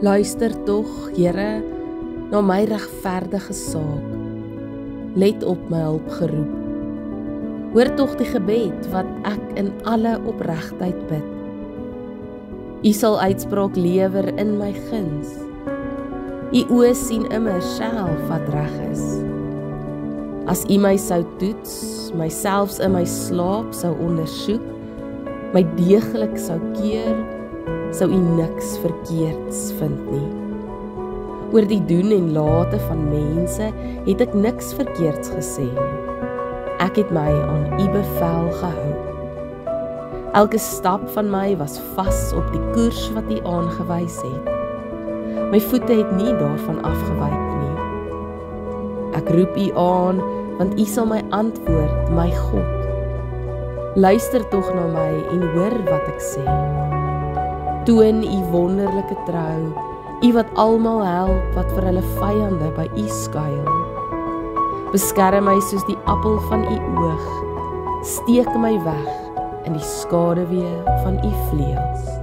Luister tog, Here, na my regverdige saak. Let op my hulpgeroep. Hoor tog die gebed wat ek in alle opregtheid bid. U sal uitspraak lewer in my guns. U oë sien immer self wat reg is. As u my sou toets, myselfs in my slaap sou ondersoek, my deeglik sou keer, sou u niks verkeerds vind nie. Oor die doen en late van mense het ek niks verkeerds gesê nie. Ek het my aan u bevel gehou. Elke stap van my was vas op die koers wat u aangewys het. My voete het nie daarvan afgewyk nie. Ek roep u aan, want u sal my antwoord, my God. Luister tog na my en hoor wat ek sê. Toon u wonderlike trou, u wat almal help wat vir hulle vyande by u skuil. Beskerm my soos die appel van u oog, steek my weg in die skaduwee van u vleuels.